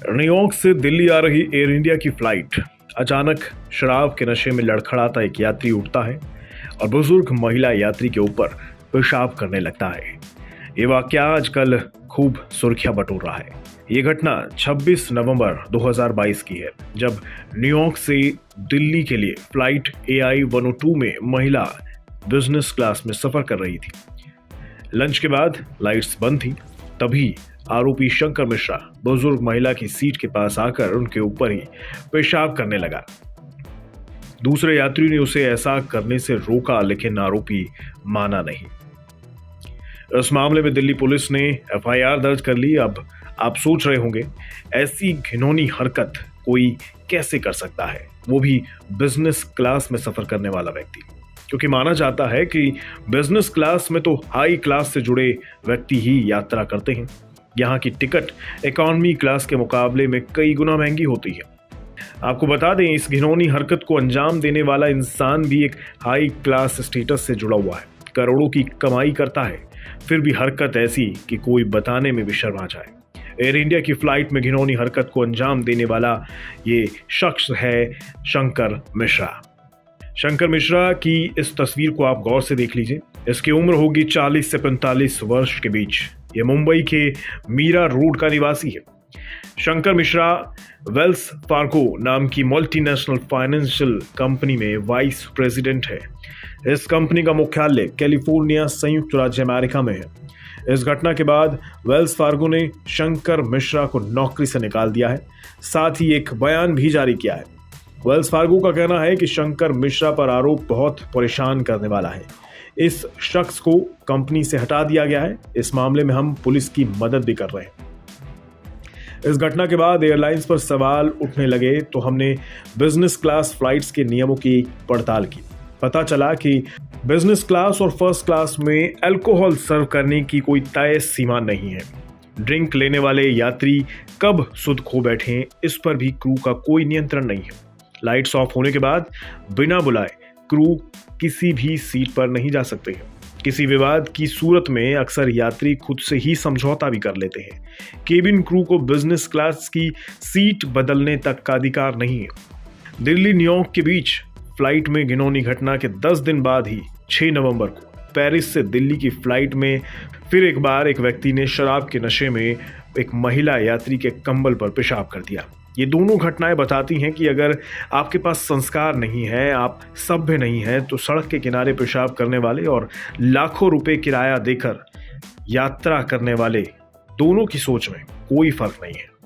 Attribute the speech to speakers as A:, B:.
A: New York से दिल्ली आ रही air India की फ्लाइट अचानक शराब के नशे में लड़खड़ाता एक यात्री उठता है और बुजुर्ग महिला यात्री के ऊपर पेशाब करने लगता है। ये वाकया आजकल खूब सुर्खियां बटोर रहा है। ये घटना 26 नवंबर 2022 की है, जब न्यूयॉर्क से दिल्ली के लिए फ्लाइट AI 102 में महिला बिजनेस क्लास में सफर कर रही थी। लंच के बाद लाइट्स बंद थी, तभी आरोपी शंकर मिश्रा बुजुर्ग महिला की सीट के पास आकर उनके ऊपर ही पेशाब करने लगा। दूसरे यात्री ने उसे ऐसा करने से रोका, लेकिन आरोपी माना नहीं। इस मामले में दिल्ली पुलिस ने FIR दर्ज कर ली। अब आप सोच रहे होंगे, ऐसी घिनौनी हरकत कोई कैसे कर सकता है, वो भी बिजनेस क्लास में सफर करने वाला व्यक्ति, क्योंकि माना जाता है कि बिजनेस क्लास में तो हाई क्लास से जुड़े व्यक्ति ही यात्रा करते हैं। यहाँ की टिकट इकोनॉमी क्लास के मुकाबले में कई गुना महंगी होती है। आपको बता दें, इस घिनौनी हरकत को अंजाम देने वाला इंसान भी एक हाई क्लास स्टेटस से जुड़ा हुआ है, करोड़ों की कमाई करता है, फिर भी हरकत ऐसी कि कोई बताने में भी शर्मा जाए। एयर इंडिया की फ्लाइट में घिनौनी हरकत को अंजाम देने वाला ये शख्स है शंकर मिश्रा। शंकर मिश्रा की इस तस्वीर को आप गौर से देख लीजिए। इसकी उम्र होगी 40 से 45 वर्ष के बीच। ये मुंबई के मीरा रोड का निवासी है। शंकर मिश्रा वेल्स फार्गो नाम की मल्टीनेशनल फाइनेंशियल कंपनी में वाइस प्रेसिडेंट है। इस कंपनी का मुख्यालय कैलिफोर्निया, संयुक्त राज्य अमेरिका में है। इस घटना के बाद वेल्स फार्गो ने शंकर मिश्रा को नौकरी से निकाल दिया है, साथ ही एक बयान भी जारी किया है। वेल्स फार्गो का कहना है कि शंकर मिश्रा पर आरोप बहुत परेशान करने वाला है। इस शख्स को कंपनी से हटा दिया गया है। इस मामले में हम पुलिस की मदद भी कर रहे हैं। इस घटना के बाद एयरलाइंस पर सवाल उठने लगे, तो हमने बिजनेस क्लास फ्लाइट्स के नियमों की पड़ताल की। पता चला कि बिजनेस क्लास और फर्स्ट क्लास में अल्कोहल सर्व करने की कोई तय सीमा नहीं है। ड्रिंक लेने वाले यात्री कब सुध खो बैठे, इस पर भी क्रू का कोई नियंत्रण नहीं है। लाइट्स ऑफ होने के बाद बिना बुलाए क्रू किसी भी सीट पर नहीं जा सकते हैं। किसी विवाद की सूरत में अक्सर यात्री खुद से ही समझौता भी कर लेते हैं। केबिन क्रू को बिजनेस क्लास की सीट बदलने तक का अधिकार नहीं है। दिल्ली न्यूयॉर्क के बीच फ्लाइट में घिनौनी घटना के 10 दिन बाद ही 6 नवंबर को पेरिस से दिल्ली की फ्लाइट में फिर एक बार एक व्यक्ति ने शराब के नशे में एक महिला यात्री के कंबल पर पेशाब कर दिया। ये दोनों घटनाएं बताती हैं कि अगर आपके पास संस्कार नहीं है, आप सभ्य नहीं हैं, तो सड़क के किनारे पेशाब करने वाले और लाखों रुपए किराया देकर यात्रा करने वाले दोनों की सोच में कोई फर्क नहीं है।